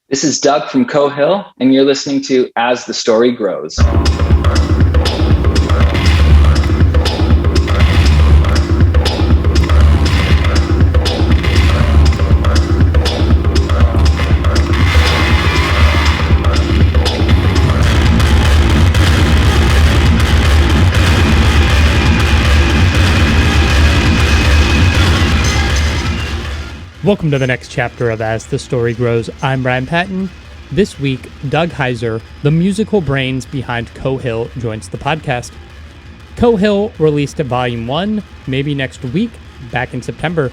This is Doug from Coe Hill, and you're listening to As the Story Grows. Welcome to the next chapter of As the Story Grows. I'm Brian Patton. This week, Doug Heiser, the musical brains behind Coe Hill, joins the podcast. Coe Hill released Volume 1, maybe next week, back in September.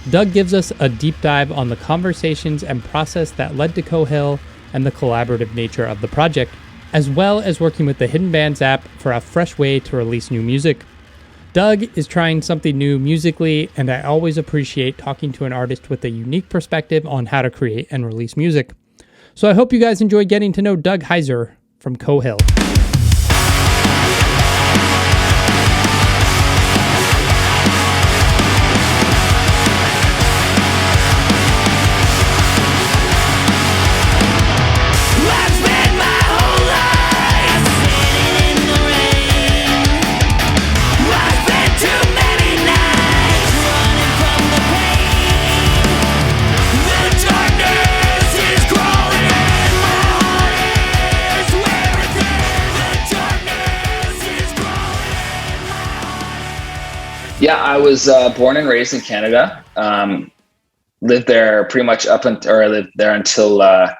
Doug gives us a deep dive on the conversations and process that led to Coe Hill and the collaborative nature of the project, as well as working with the Hidden Bands app for a fresh way to release new music. Doug is trying something new musically, and I always appreciate talking to an artist with a unique perspective on how to create and release music. So I hope you guys enjoy getting to know Doug Heiser from Coe Hill. Yeah, I was born and raised in Canada. Lived there pretty much I lived there until I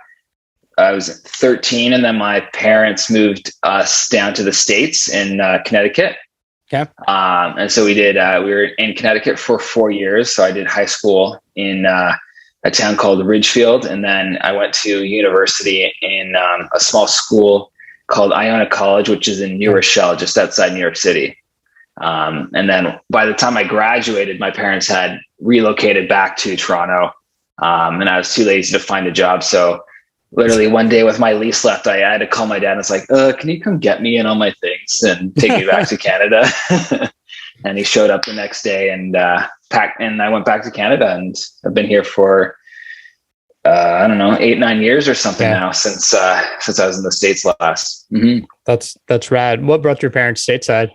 was 13, and then my parents moved us down to the States in Connecticut. Okay. And so we were in Connecticut for 4 years. So I did high school in a town called Ridgefield, and then I went to university in a small school called Iona College, which is in New Rochelle, just outside New York City. And then by the time I graduated, my parents had relocated back to Toronto, and I was too lazy to find a job. So literally one day with my lease left, I had to call my dad and was like, can you come get me and all my things and take me back to Canada? And he showed up the next day and packed, and I went back to Canada, and I've been here for, 8-9 years or something now since I was in the States last. Mm-hmm. That's rad. What brought your parents stateside?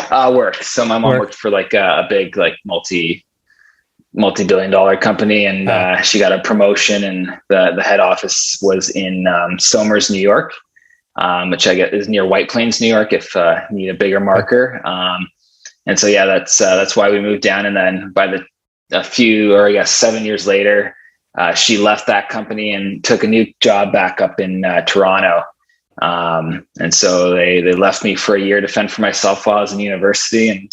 Work. So my mom worked for like a big, like multi-billion-dollar company, and she got a promotion, and the head office was in Somers, New York, which I guess is near White Plains, New York, if you need a bigger marker. And so, yeah, that's why we moved down. And then a few, or I guess 7 years later, she left that company and took a new job back up in Toronto. And so they left me for a year to fend for myself while I was in university, and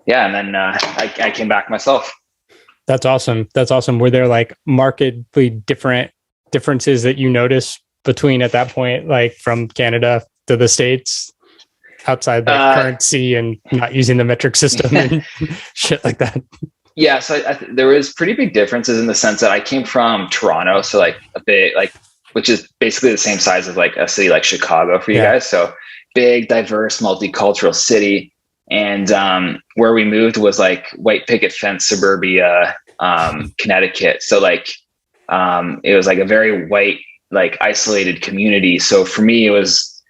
then I came back myself. That's awesome. Were there like markedly differences that you noticed between at that point, like from Canada to the States, outside the currency and not using the metric system and shit like that? Yeah, so there was pretty big differences in the sense that I came from Toronto, so like a bit like, which is basically the same size as like a city like Chicago for you guys. So big, diverse, multicultural city. And where we moved was like white picket fence suburbia, Connecticut. So like it was like a very white, like isolated community. So for me, it was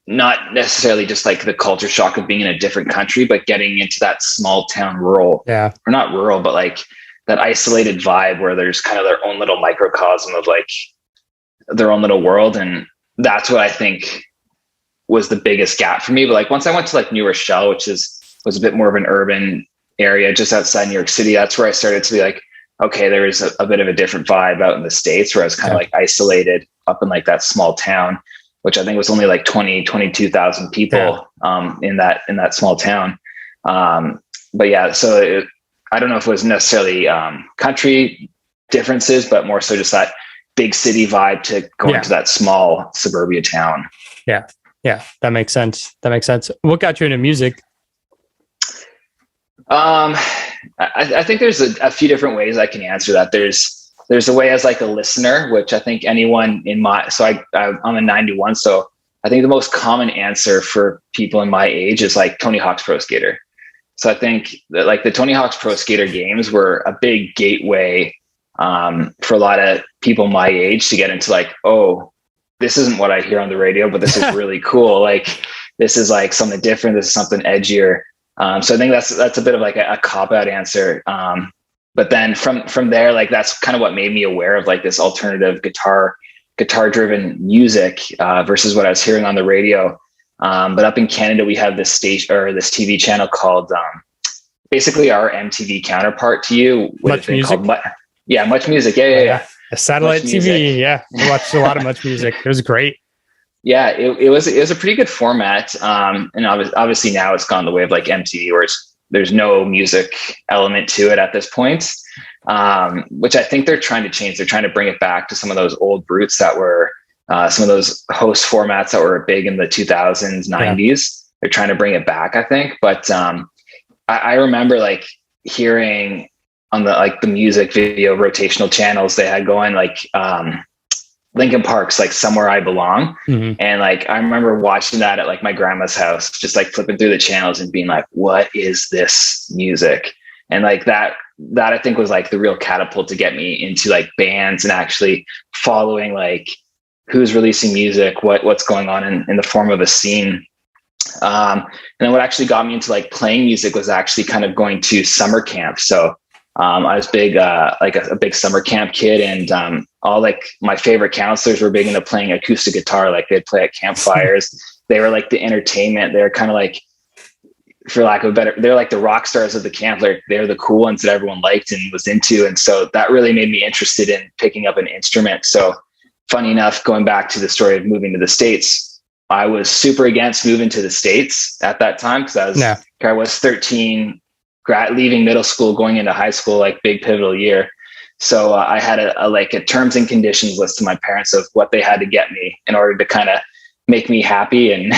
not necessarily just like the culture shock of being in a different country, but getting into that small town rural, or not rural, but like that isolated vibe where there's kind of their own little microcosm of like their own little world. And that's what I think was the biggest gap for me. But like once I went to like New Rochelle, which was a bit more of an urban area just outside New York City, that's where I started to be like, okay, there is a bit of a different vibe out in the States, where I was kind of like isolated up in like that small town, which I think was only like 22,000 people in that small town. But yeah, so I don't know if it was necessarily country differences, but more so just that big city vibe to go into that small suburbia town. Yeah. That makes sense. What got you into music? I think there's a few different ways I can answer that. There's a way as like a listener, which I think anyone in I'm a 91. So I think the most common answer for people in my age is like Tony Hawk's Pro Skater. So I think that like the Tony Hawk's Pro Skater games were a big gateway for a lot of people my age to get into like, oh, this isn't what I hear on the radio, but this is really cool. Like, this is like something different. This is something edgier. So I think that's a bit of like a cop-out answer. But then from there, like, that's kind of what made me aware of like this alternative guitar driven music versus what I was hearing on the radio. But up in Canada, we have this station or this TV channel called basically our MTV counterpart to you. Much Music. Much Music. Yeah. A satellite TV. Yeah, I watched a lot of Much Music. It was great. Yeah, it was a pretty good format. And obviously now it's gone the way of like MTV, where there's no music element to it at this point, which I think they're trying to change. They're trying to bring it back to some of those old roots that were some of those host formats that were big in the 2000s, 90s. They're trying to bring it back, I think. But I remember like hearing on the music video rotational channels they had going, like Linkin Park's like Somewhere I Belong. Mm-hmm. And like, I remember watching that at like my grandma's house, just like flipping through the channels and being like, what is this music? And like that I think was like the real catapult to get me into like bands and actually following like who's releasing music, what's going on in the form of a scene. And then what actually got me into like playing music was actually kind of going to summer camp. So I was big, like a big summer camp kid, and all like my favorite counselors were big into playing acoustic guitar. Like they'd play at campfires. They were like the entertainment. They're kind of like, for lack of a better, they're like the rock stars of the camp. They're the cool ones that everyone liked and was into. And so that really made me interested in picking up an instrument. So funny enough, going back to the story of moving to the States, I was super against moving to the States at that time because I was 13. Leaving middle school, going into high school, like big pivotal year. So I had a terms and conditions list to my parents of what they had to get me in order to kind of make me happy and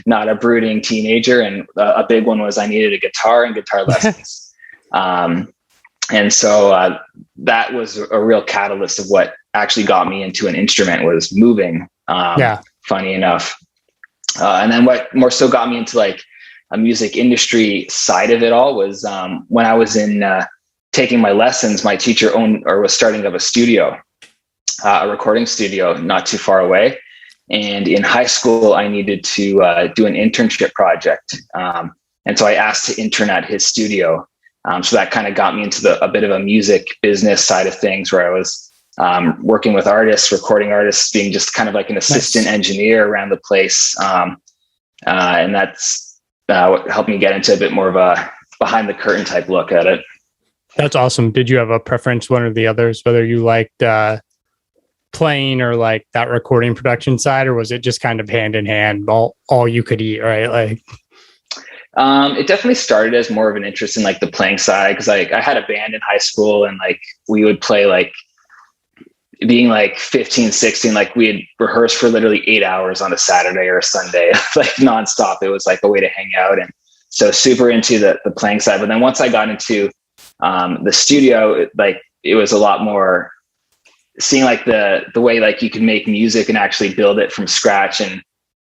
not a brooding teenager. And a big one was I needed a guitar and guitar lessons. And so that was a real catalyst of what actually got me into an instrument was moving. Funny enough. And then what more so got me into like a music industry side of it all was when I was in taking my lessons, my teacher was starting up a studio, a recording studio not too far away. And in high school, I needed to do an internship project. And so I asked to intern at his studio. So that kind of got me into a bit of a music business side of things where I was working with artists, recording artists, being just kind of like an assistant engineer around the place. And that's what helped me get into a bit more of a behind the curtain type look at it. That's awesome. Did you have a preference, one or the others, whether you liked playing or like that recording production side, or was it just kind of hand in hand, all you could eat, right? Like, it definitely started as more of an interest in like the playing side. Cause I had a band in high school and like we would play like being like 15, 16, like we'd rehearse for literally 8 hours on a Saturday or a Sunday, like nonstop. It was like a way to hang out. And so super into the playing side. But then once I got into the studio, it was a lot more seeing like the way like you can make music and actually build it from scratch and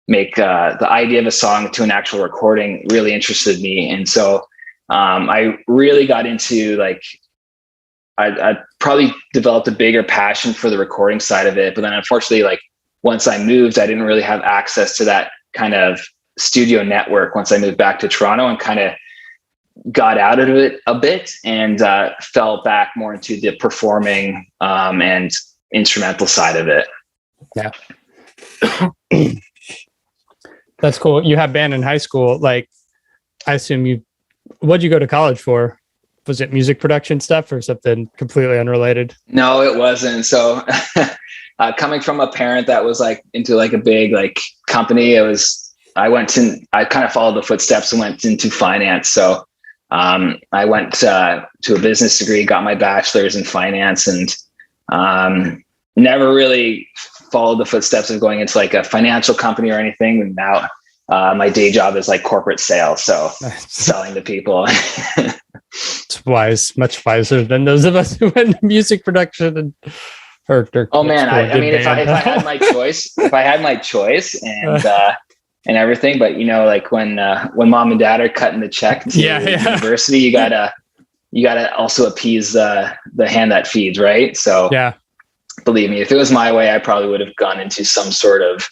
make the idea of a song to an actual recording really interested me. And so I really got into like, I probably developed a bigger passion for the recording side of it. But then unfortunately, like once I moved, I didn't really have access to that kind of studio network once I moved back to Toronto, and kind of got out of it a bit and fell back more into the performing and instrumental side of it. Yeah. That's cool. You had band in high school. Like, I assume what'd you go to college for? Was it music production stuff or something completely unrelated? No, it wasn't. So coming from a parent that was like into like a big like company, I kind of followed the footsteps and went into finance. So I went to a business degree, got my bachelor's in finance, and never really followed the footsteps of going into like a financial company or anything. And now my day job is like corporate sales. So selling to people. It's wise, much wiser than those of us who went into music production and oh man, I mean, if I had my choice, and everything, but you know, like when mom and dad are cutting the check to university, you gotta you got to also appease the hand that feeds, right? So yeah, believe me, if it was my way, I probably would have gone into some sort of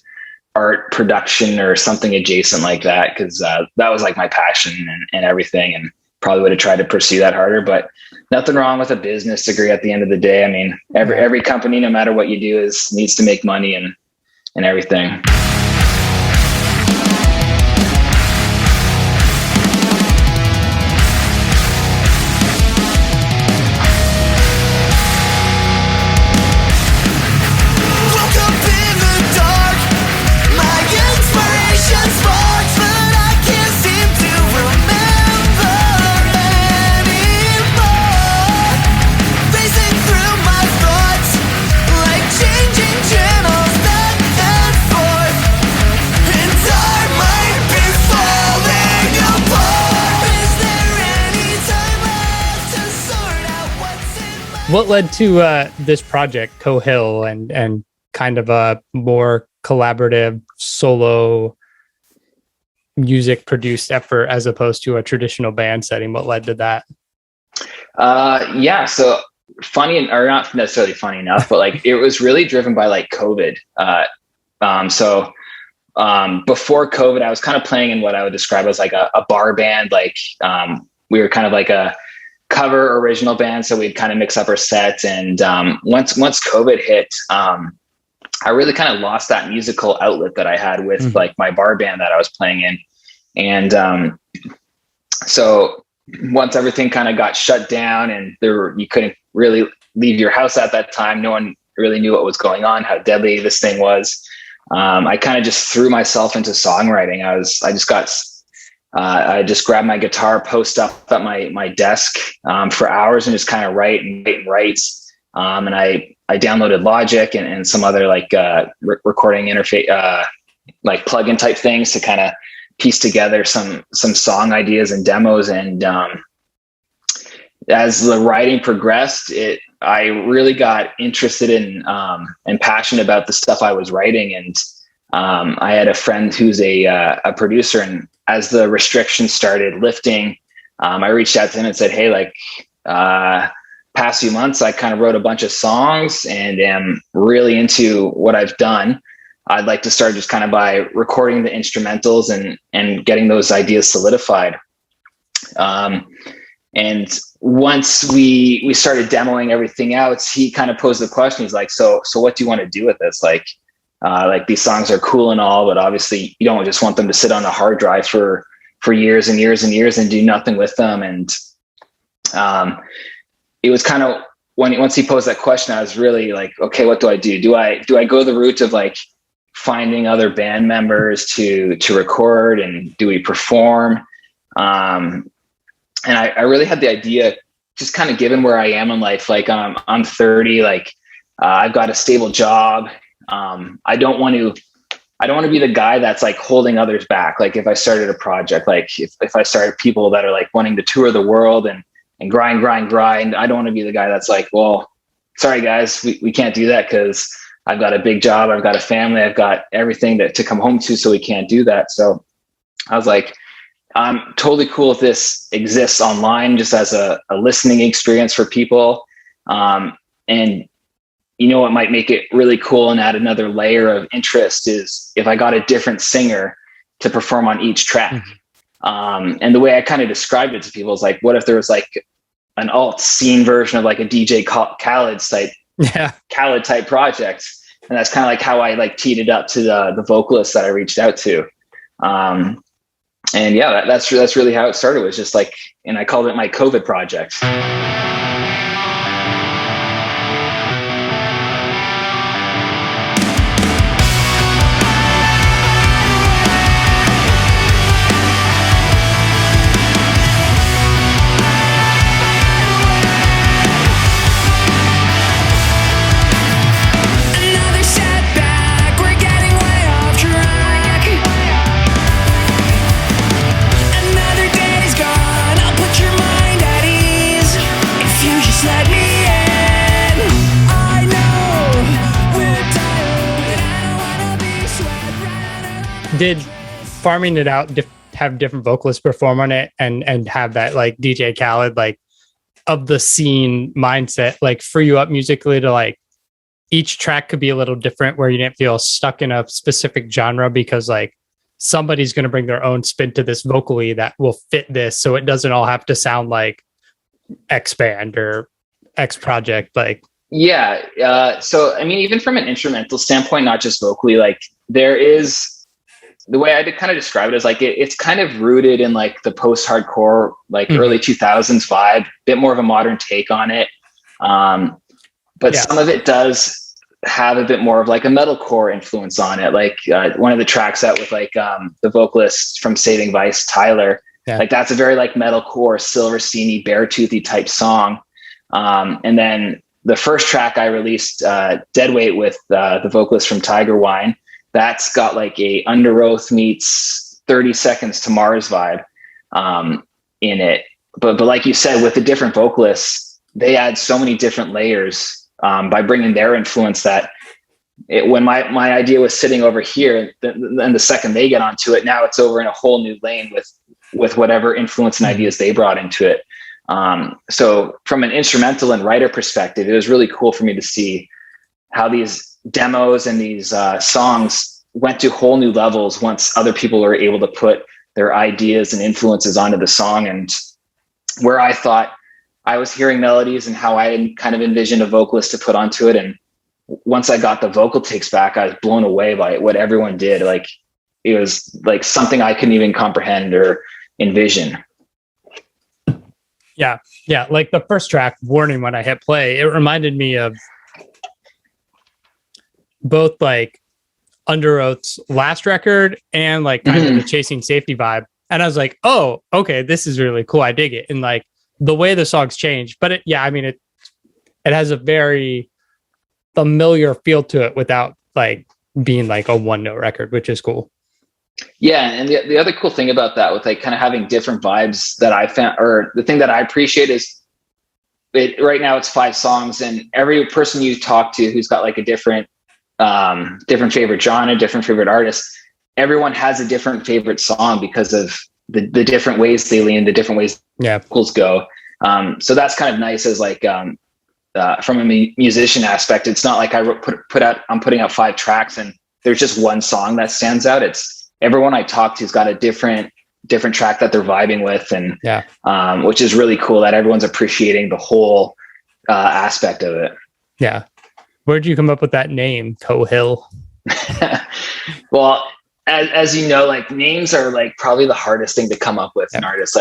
art production or something adjacent like that, because that was like my passion and everything, and probably would have tried to pursue that harder. But nothing wrong with a business degree at the end of the day. I mean, every company, no matter what you do, needs to make money and everything. What led to this project, Coe Hill, and kind of a more collaborative solo music produced effort as opposed to a traditional band setting? What led to that? Yeah, so funny, or not necessarily funny enough, but like it was really driven by like COVID. Before COVID, I was kind of playing in what I would describe as like a bar band. Like we were kind of like a cover original band, so we'd kind of mix up our sets. And once COVID hit, I really kind of lost that musical outlet that I had with like my bar band that I was playing in. And so once everything kind of got shut down and you couldn't really leave your house at that time, no one really knew what was going on, how deadly this thing was. I kind of just threw myself into songwriting. I just grabbed my guitar, post up at my desk for hours and just kind of write. And I downloaded Logic and some other like recording interface, like plugin type things to kind of piece together some song ideas and demos. And as the writing progressed, I really got interested in and passionate about the stuff I was writing. And I had a friend who's a producer, and as the restrictions started lifting, I reached out to him and said, hey, like past few months, I kind of wrote a bunch of songs and am really into what I've done. I'd like to start just kind of by recording the instrumentals and getting those ideas solidified. And once we started demoing everything out, he kind of posed the question. He's like, so what do you want to do with this? Like these songs are cool and all, but obviously you don't just want them to sit on a hard drive for years and years and years and do nothing with them. And it was kind of once he posed that question, I was really like, okay, what do I do? Do I go the route of like finding other band members to record, and do we perform? And I really had the idea, just kind of given where I am in life, like I'm 30, like I've got a stable job. I don't want to be the guy that's like holding others back. Like if I started a project, like if I started people that are like wanting to tour the world and grind, I don't want to be the guy that's like, well, sorry guys, we can't do that because I've got a big job, I've got a family, I've got everything to come home to, so we can't do that. So I was like, I'm totally cool if this exists online just as a listening experience for people. And you know what might make it really cool and add another layer of interest is if I got a different singer to perform on each track. And the way I kind of described it to people is like, what if there was like an alt scene version of like a DJ Khaled type project? And that's kind of like how I like teed it up to the vocalist that I reached out to. And yeah, that's really how it started. It was just like, and I called it my COVID project. Did Farming It Out have different vocalists perform on it and have that like DJ Khaled like of the scene mindset, like free you up musically to like each track could be a little different where you didn't feel stuck in a specific genre because like somebody's going to bring their own spin to this vocally that will fit this. So it doesn't all have to sound like X band or X project. Like, yeah. So, I mean, even from an instrumental standpoint, not just vocally, like there is, the way I kind of describe it is like it's kind of rooted in like the post-hardcore, like early 2000s vibe, bit more of a modern take on it. But some of it does have a bit more of like a metalcore influence on it. Like one of the tracks out with like the vocalist from Saving Vice, Tyler, like that's a very like metalcore, Silversteiny, Beartoothy type song. And then the first track I released, Deadweight, with the vocalist from Tiger Wine, that's got like a Under Oath meets 30 Seconds to Mars vibe in it. But like you said, with the different vocalists, they add so many different layers by bringing their influence that when my idea was sitting over here, then the second they get onto it, now it's over in a whole new lane with whatever influence and ideas they brought into it. So from an instrumental and writer perspective, it was really cool for me to see how these demos and these songs went to whole new levels once other people were able to put their ideas and influences onto the song. And where I thought I was hearing melodies and how I kind of envisioned a vocalist to put onto it. And once I got the vocal takes back, I was blown away by what everyone did. Like it was like something I couldn't even comprehend or envision. Yeah. Like the first track, Warning, when I hit play, it reminded me of both like Under Oath's last record and like kind of the Chasing Safety vibe. And I was like, oh, okay, this is really cool. I dig it. And like the way the songs change, but it has a very familiar feel to it without like being like a one note record, which is cool. Yeah. And the other cool thing about that, with like kind of having different vibes that I found, or the thing that I appreciate is right now it's 5 songs, and every person you talk to who's got like a different favorite genre, different favorite artist, everyone has a different favorite song because of the different ways they lean, the different ways vocals go. So that's kind of nice as like, from a musician aspect. It's not like I'm putting out 5 tracks and there's just one song that stands out. It's everyone I talk to has got a different track that they're vibing with. And, which is really cool that everyone's appreciating the whole, aspect of it. Yeah. Where'd you come up with that name, Coe Hill? Well, as you know, like names are like probably the hardest thing to come up with in artists.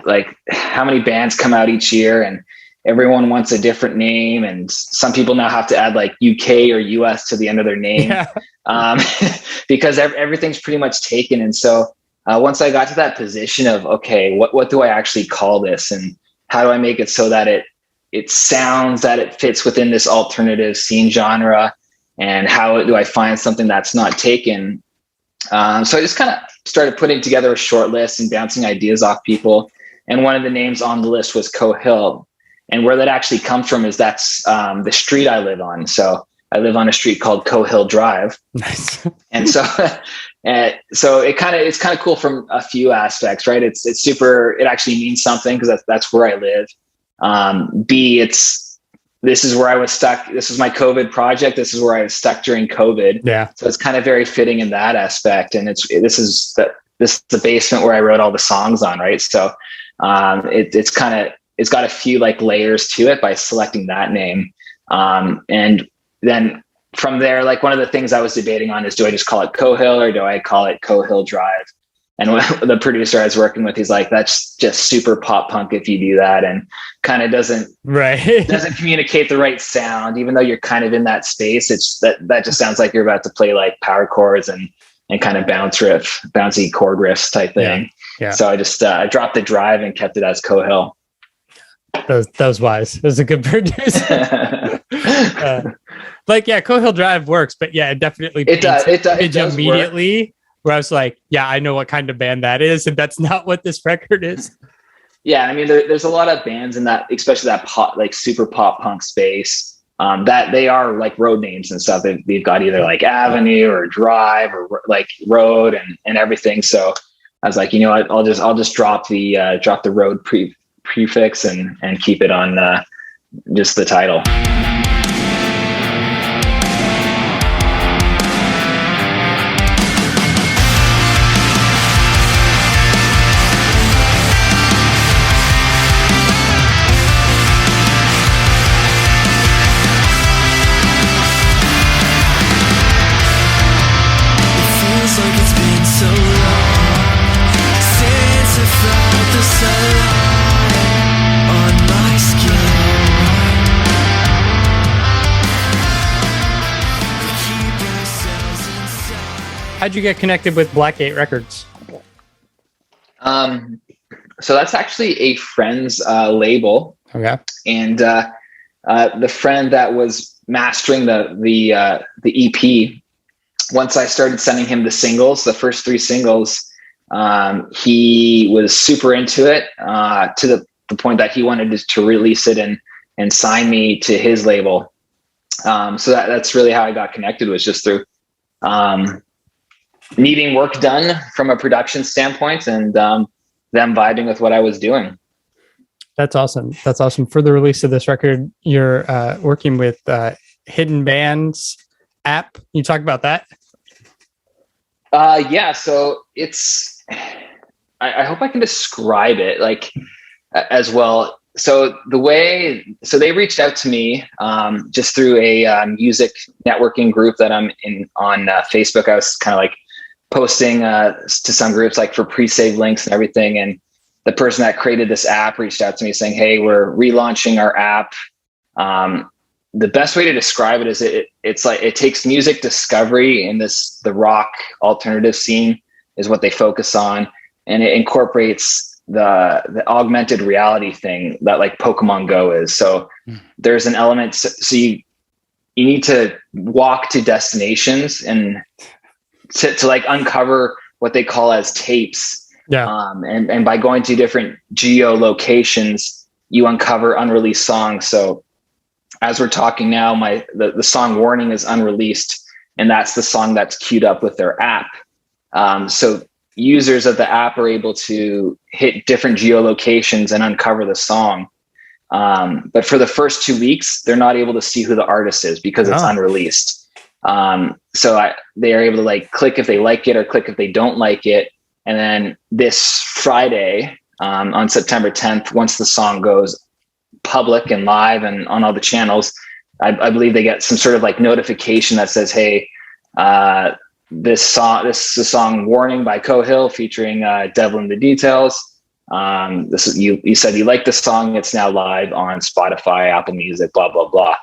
Like how many bands come out each year and everyone wants a different name. And some people now have to add like UK or US to the end of their name, because everything's pretty much taken. And so once I got to that position of, okay, what do I actually call this? And how do I make it so that it sounds that it fits within this alternative scene genre? And how do I find something that's not taken? So I just kind of started putting together a short list and bouncing ideas off people. And one of the names on the list was Coe Hill. And where that actually comes from is that's the street I live on. So I live on a street called Coe Hill Drive. Nice. And so, so it's kind of cool from a few aspects, right? It's super, it actually means something because that's where I live. B, this is where I was stuck. This was my COVID project. This is where I was stuck during COVID. Yeah. So it's kind of very fitting in that aspect. And this is the basement where I wrote all the songs on. Right. So, it's got a few like layers to it by selecting that name. And then from there, like one of the things I was debating on is, do I just call it Coe Hill or do I call it Coe Hill Drive? And the producer I was working with, he's like, that's just super pop punk if you do that, and kind of doesn't communicate the right sound, even though you're kind of in that space. It's that just sounds like you're about to play like power chords and kind of bouncy chord riffs type thing. Yeah. So I just I dropped the drive and kept it as Coe Hill. That was wise. It was a good producer. Coe Hill Drive works, but it definitely it does immediately work. Where I was like, I know what kind of band that is, and that's not what this record is. Yeah, I mean, there's a lot of bands in that, especially that pop, like super pop punk space, that they are like road names and stuff. They've got either like Avenue or Drive or like Road and everything. So I was like, I'll just drop the road prefix and keep it on just the title. How'd you get connected with Black Gate Records? So that's actually a friend's label. Okay. And the friend that was mastering the EP, once I started sending him the singles, the first 3 singles, he was super into it to the point that he wanted to release it and sign me to his label. So that's really how I got connected, was just through needing work done from a production standpoint and them vibing with what I was doing. That's awesome. That's awesome. For the release of this record, you're working with Hidden Bands app. Can you talk about that? Yeah. So it's, I hope I can describe it like as well. So they reached out to me just through a music networking group that I'm in on Facebook. I was kind of like posting to some groups like for pre-save links and everything. And the person that created this app reached out to me saying, "Hey, we're relaunching our app." The best way to describe it is it's like it takes music discovery in the rock alternative scene is what they focus on, and it incorporates the augmented reality thing that like Pokemon Go is. So there's an element. So you need to walk to destinations and to like uncover what they call as tapes. Yeah. And by going to different geolocations, you uncover unreleased songs. So as we're talking now, the song Warning is unreleased, and that's the song that's queued up with their app. So users of the app are able to hit different geolocations and uncover the song. But for the first 2 weeks, they're not able to see who the artist is because it's unreleased. So they are able to like click if they like it or click if they don't like it. And then this Friday, on September 10th, once the song goes public and live and on all the channels, I believe they get some sort of like notification that says, "Hey, this is the song Warning by Coe Hill featuring Devil in the Details. This is you said you like the song. It's now live on Spotify, Apple Music, blah, blah, blah."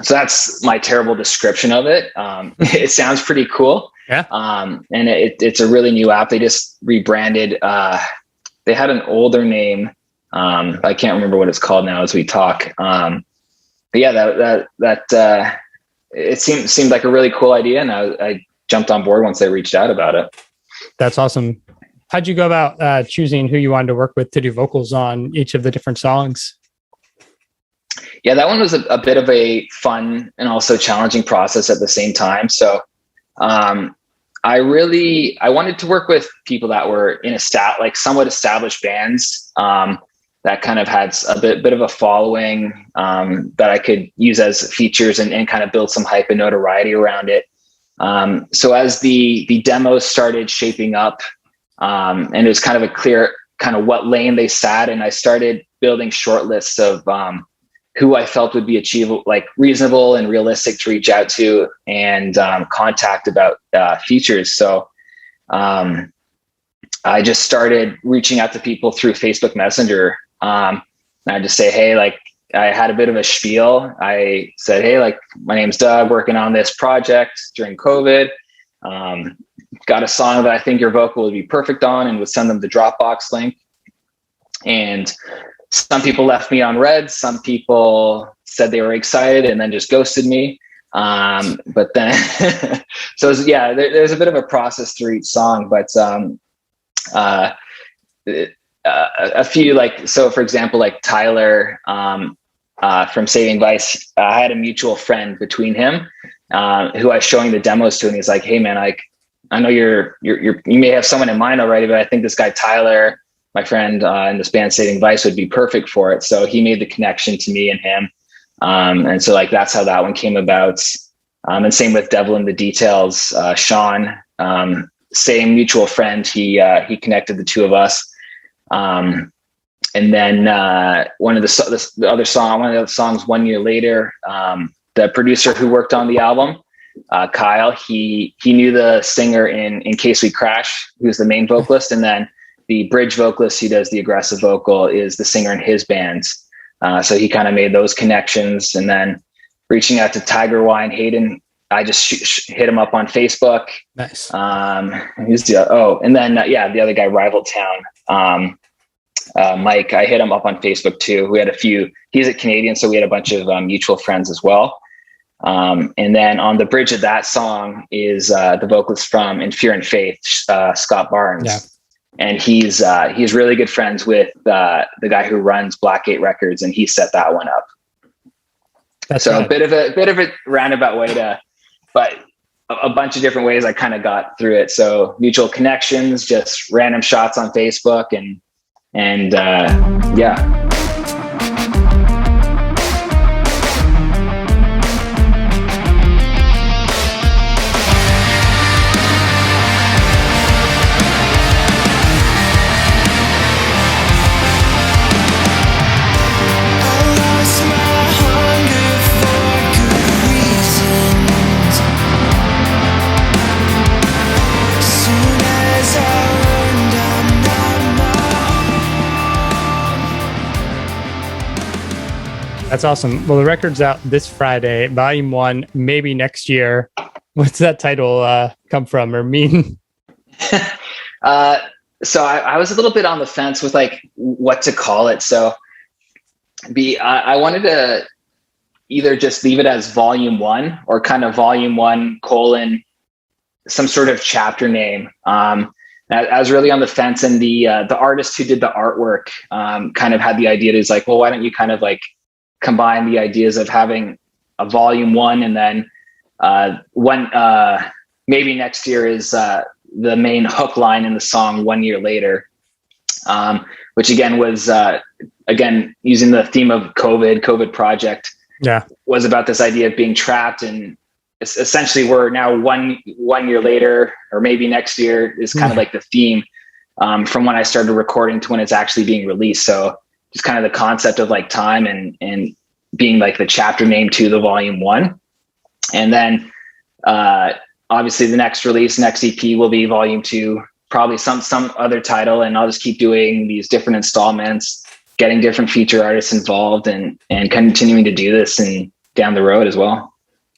So that's my terrible description of it. It sounds pretty cool. Yeah. And it's a really new app. They just rebranded. They had an older name. I can't remember what it's called now as we talk. But yeah, that it seemed like a really cool idea, and I jumped on board once they reached out about it. That's awesome. How'd you go about choosing who you wanted to work with to do vocals on each of the different songs? Yeah, that one was a bit of a fun and also challenging process at the same time. So I wanted to work with people that were in somewhat established bands that kind of had a bit of a following that I could use as features and kind of build some hype and notoriety around it. So as the demos started shaping up, and it was kind of a clear kind of what lane they sat in, I started building short lists of who I felt would be achievable, like reasonable and realistic to reach out to and contact about features. So I just started reaching out to people through Facebook Messenger. And I just say, "Hey, like I had a bit of a spiel. I said, hey, like my name's Doug, working on this project during COVID. Got a song that I think your vocal would be perfect on, and would send them the Dropbox link." And some people left me on red. Some people said they were excited and then just ghosted me. But then, so yeah, there's a bit of a process through each song, but a few, like, so for example, like Tyler from Saving Vice, I had a mutual friend between him who I was showing the demos to, and he's like, "Hey man, like I know you may have someone in mind already, but I think this guy Tyler my friend in this band Saving Vice would be perfect for it. So he made the connection to me and him. And so like, that's how that one came about. And same with Devil in the Details, Sean, same mutual friend. He connected the two of us. And then one of the other songs 1 year later, the producer who worked on the album, Kyle, he knew the singer in Case We Crash, who's the main vocalist. And then the bridge vocalist who does the aggressive vocal is the singer in his band. So he kind of made those connections. And then reaching out to Tiger Y and Hayden, I just hit him up on Facebook. Nice. And then the other guy, Rival Town, Mike, I hit him up on Facebook too. We had he's a Canadian, so we had a bunch of mutual friends as well. And then on the bridge of that song is the vocalist from In Fear and Faith, Scott Barnes. Yeah. And he's really good friends with the guy who runs Blackgate Records, and he set that one up. That's so right. a bit of a roundabout way but a bunch of different ways I kind of got through it. So mutual connections, just random shots on Facebook, and yeah. That's awesome. Well, the record's out this Friday, volume 1, maybe next year. What's that title come from or mean? So I was a little bit on the fence with like what to call it. So I wanted to either just leave it as volume 1 or kind of volume 1 : some sort of chapter name. I was really on the fence, and the artist who did the artwork kind of had the idea to, like, well, why don't you kind of like combine the ideas of having a volume 1, and then maybe next year is the main hook line in the song 1 year later, which again was using the theme of COVID project. Yeah, was about this idea of being trapped, and essentially we're now one year later, or maybe next year is kind of like the theme from when I started recording to when it's actually being released. So just kind of the concept of like time and being like the chapter name to the volume 1. And then obviously the next EP will be volume 2, probably some other title. And I'll just keep doing these different installments, getting different feature artists involved, and continuing to do this and down the road as well.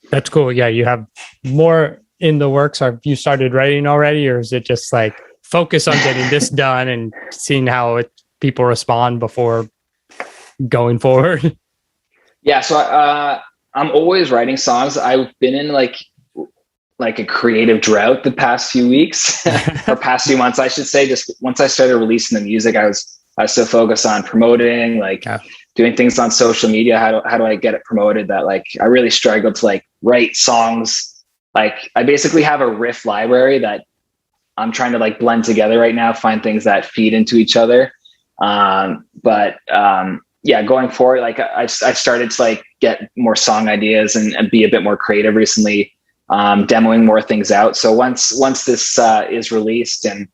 That's cool. Yeah. You have more in the works. Have you started writing already, or is it just like focus on getting this done and seeing how people respond before going forward? Yeah. So I'm always writing songs. I've been in like a creative drought the past few weeks or past few months, I should say. Just once I started releasing the music, I was so focused on promoting, doing things on social media. How do I get it promoted, that like I really struggled to like write songs. Like I basically have a riff library that I'm trying to like blend together right now, find things that feed into each other. Going forward, like I've started to like get more song ideas and be a bit more creative recently, demoing more things out. So once this is released and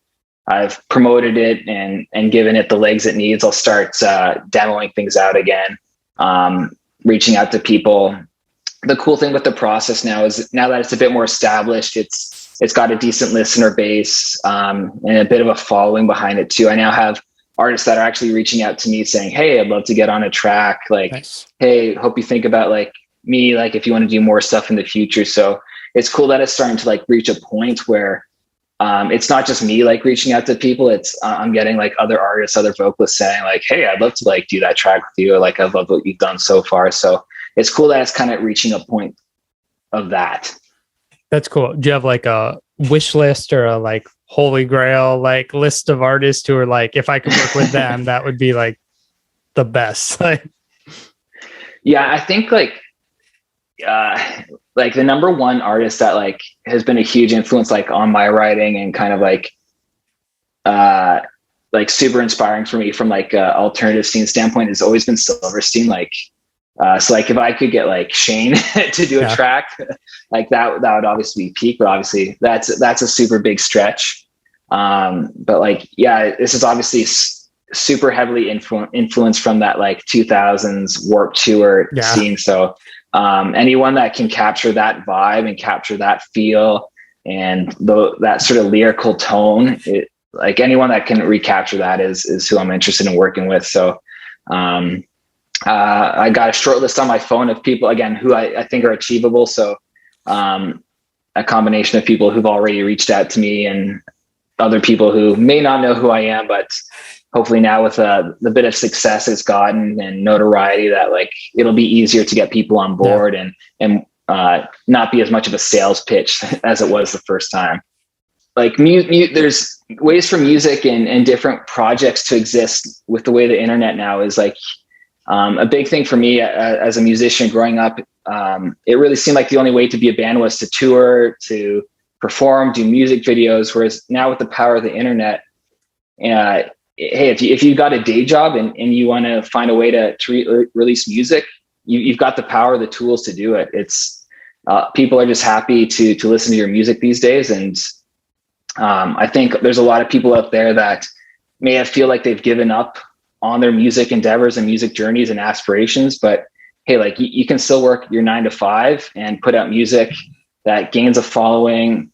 I've promoted it and given it the legs it needs, I'll start demoing things out again, reaching out to people. The cool thing with the process now is, now that it's a bit more established, it's got a decent listener base and a bit of a following behind it too. I now have artists that are actually reaching out to me saying, hey, I'd love to get on a track. Like, nice. Hey, hope you think about like me, like if you want to do more stuff in the future. So it's cool that it's starting to like reach a point where it's not just me like reaching out to people. It's I'm getting like other artists, other vocalists saying like, hey, I'd love to like do that track with you. Or like, I love what you've done so far. So it's cool that it's kind of reaching a point of that. That's cool. Do you have like a wish list or a like holy grail like list of artists who are like, if I could work with them, that would be like the best? Yeah, I think like the number one artist that like has been a huge influence like on my writing and kind of like like super inspiring for me from like alternative scene standpoint has always been Silverstein. Like, so like if I could get like Shane to do a track like that would obviously be peak, but obviously that's a super big stretch. But like, yeah, this is obviously super heavily influenced from that like 2000s Warped Tour scene. So anyone that can capture that vibe and capture that feel and that sort of lyrical tone, like anyone that can recapture that is who I'm interested in working with. So I got a short list on my phone of people, again, who I think are achievable. So a combination of people who've already reached out to me and other people who may not know who I am, but hopefully now with the bit of success it's gotten and notoriety, that like it'll be easier to get people on board and not be as much of a sales pitch as it was the first time. Like there's ways for music and different projects to exist with the way the internet now is. Like a big thing for me as a musician growing up, it really seemed like the only way to be a band was to tour, to perform, do music videos. Whereas now with the power of the internet, hey, if you got a day job and you want to find a way to release music, you've got the power, the tools to do it. It's people are just happy to listen to your music these days. And I think there's a lot of people out there that may feel like they've given up on their music endeavors and music journeys and aspirations, but hey, like you can still work your 9 to 5 and put out music that gains a following,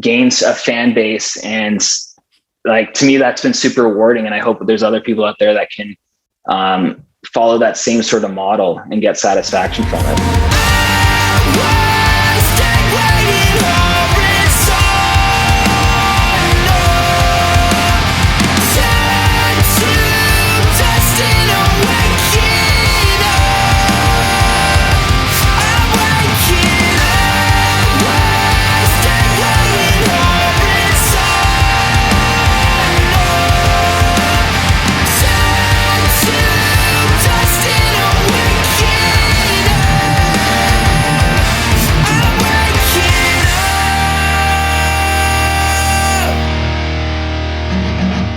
gains a fan base. And like, to me, that's been super rewarding. And I hope that there's other people out there that can follow that same sort of model and get satisfaction from it.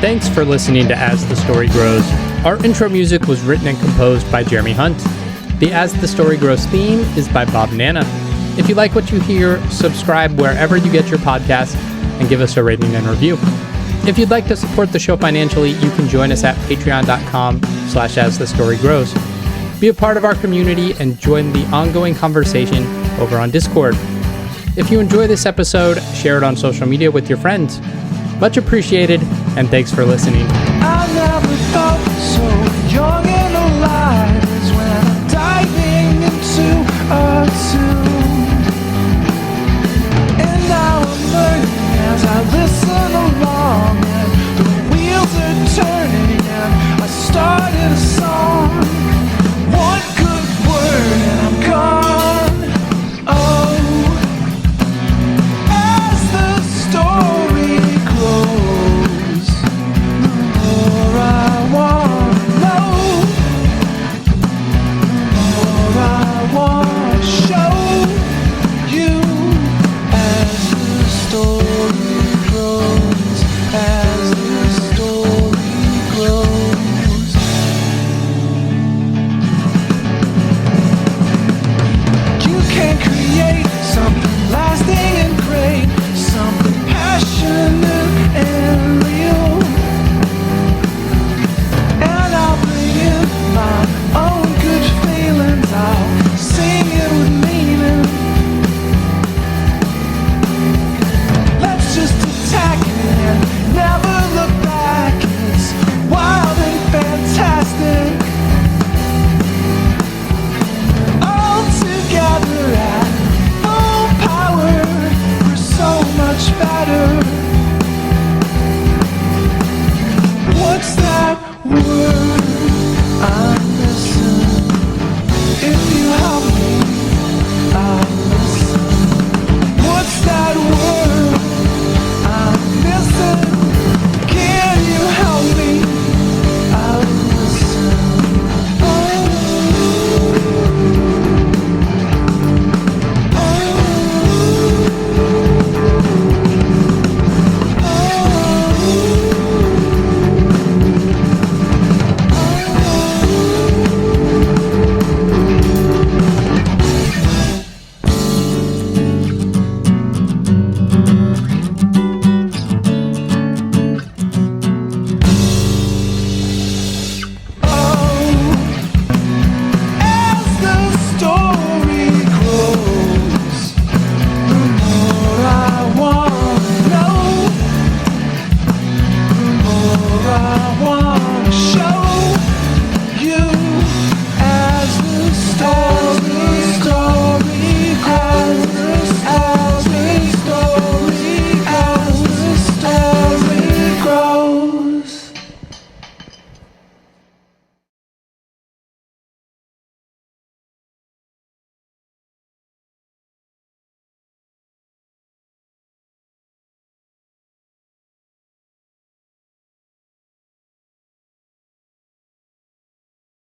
Thanks for listening to As the Story Grows. Our intro music was written and composed by Jeremy Hunt. The As the Story Grows theme is by Bob Nana. If you like what you hear, subscribe wherever you get your podcasts and give us a rating and review. If you'd like to support the show financially, you can join us at patreon.com/asthestorygrows. Be a part of our community and join the ongoing conversation over on Discord. If you enjoy this episode, share it on social media with your friends. Much appreciated, and thanks for listening. I never thought so.